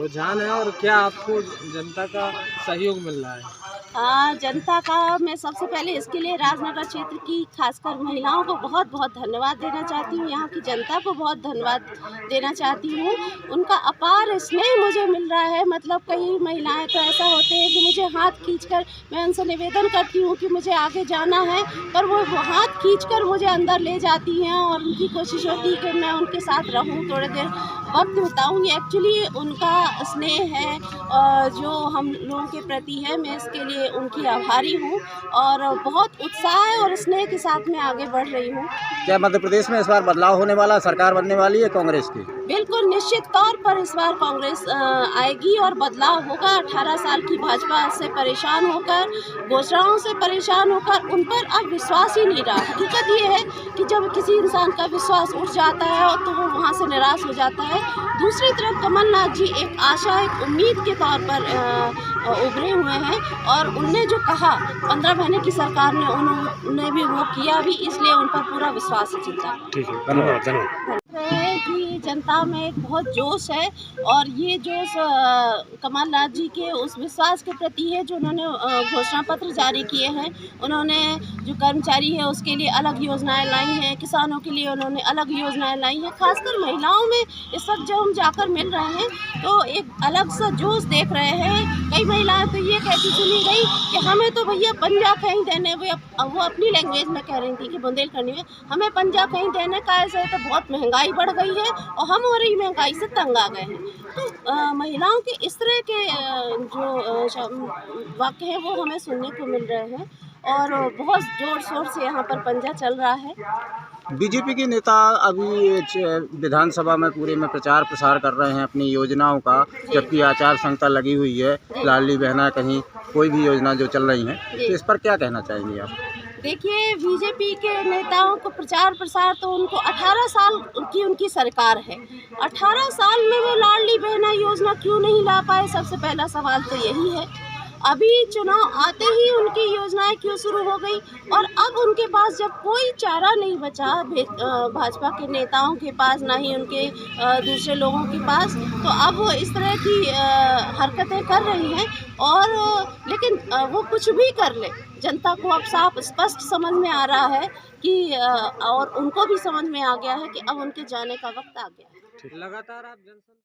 रुझान है और क्या आपको जनता का सहयोग मिल रहा है? जनता का मैं सबसे पहले इसके लिए राजनगर क्षेत्र की खासकर महिलाओं को बहुत बहुत धन्यवाद देना चाहती हूँ। यहाँ की जनता को बहुत धन्यवाद देना चाहती हूँ। उनका अपार स्नेह मुझे मिल रहा है। मतलब कई महिलाएं तो ऐसा होते हैं कि मुझे हाथ खींचकर, मैं उनसे निवेदन करती हूँ कि मुझे आगे जाना है, पर वो हाथ खींचकर मुझे अंदर ले जाती हैं और उनकी कोशिश होती है कि मैं उनके साथ रहूँ, थोड़ी देर वक्त बिताऊँ। ये एक्चुअली उनका स्नेह है जो हम लोगों के प्रति है। मैं इसके लिए उनकी आभारी हूँ और बहुत उत्साह और स्नेह के साथ मैं आगे बढ़ रही हूँ। क्या मध्य प्रदेश में इस बार बदलाव होने वाला, सरकार बनने वाली है कांग्रेस की? बिल्कुल निश्चित तौर पर इस बार कांग्रेस आएगी और बदलाव होगा। 18 साल की भाजपा से परेशान होकर, घोषणाओं से परेशान होकर उन पर अब विश्वास ही नहीं रहा। हकीकत ये है कि जब किसी इंसान का विश्वास उठ जाता है और तो वो वहाँ से निराश हो जाता है। दूसरी तरफ कमलनाथ जी एक आशा, एक उम्मीद के तौर पर उभरे हुए हैं और उनने जो कहा 15 महीने की सरकार ने, उन्होंने भी वो किया भी, इसलिए उन पर पूरा विश्वास है जनता। ठीक है, धन्यवाद। कि जनता में एक बहुत जोश है और ये जोश कमलनाथ जी के उस विश्वास के प्रति है जो उन्होंने घोषणा पत्र जारी किए हैं। उन्होंने जो कर्मचारी है उसके लिए अलग योजनाएं लाई हैं, किसानों के लिए उन्होंने अलग योजनाएं लाई हैं। खासकर महिलाओं में इस वक्त जब हम जाकर मिल रहे हैं तो एक अलग सा जोश देख रहे हैं। कई महिलाएं तो ये कहती सुनी गई कि हमें तो भैया पंजा कहीं देने, वो अपनी लैंग्वेज में कह रही थी कि बुंदेलखंडी में, हमें पंजा कहीं देने का ऐसे तो बहुत महंगाई बढ़ गई है और हम हो रही महंगाई से तंग आ गए हैं। तो महिलाओं के इस तरह के जो वाक्य हैं वो हमें सुनने को मिल रहे हैं और बहुत जोर शोर से यहाँ पर पंजा चल रहा है। बीजेपी के नेता अभी विधानसभा में पूरे में प्रचार प्रसार कर रहे हैं अपनी योजनाओं का, जबकि आचार संहिता लगी हुई है। लाडली बहना कहीं कोई भी योजना जो चल रही हैं, तो इस पर क्या कहना चाहेंगे आप? देखिए, बीजेपी के नेताओं को प्रचार प्रसार तो उनको 18 साल की उनकी सरकार है। 18 साल में वो लाडली बहना योजना क्यों नहीं ला पाए? सबसे पहला सवाल तो यही है। अभी चुनाव आते ही उनकी योजनाएं क्यों शुरू हो गई? और अब उनके पास जब कोई चारा नहीं बचा, भाजपा के नेताओं के पास, ना ही उनके दूसरे लोगों के पास, तो अब वो इस तरह की हरकतें कर रही हैं। और लेकिन वो कुछ भी कर ले, जनता को अब साफ स्पष्ट समझ में आ रहा है कि और उनको भी समझ में आ गया है कि अब उनके जाने का वक्त आ गया है। लगातार आप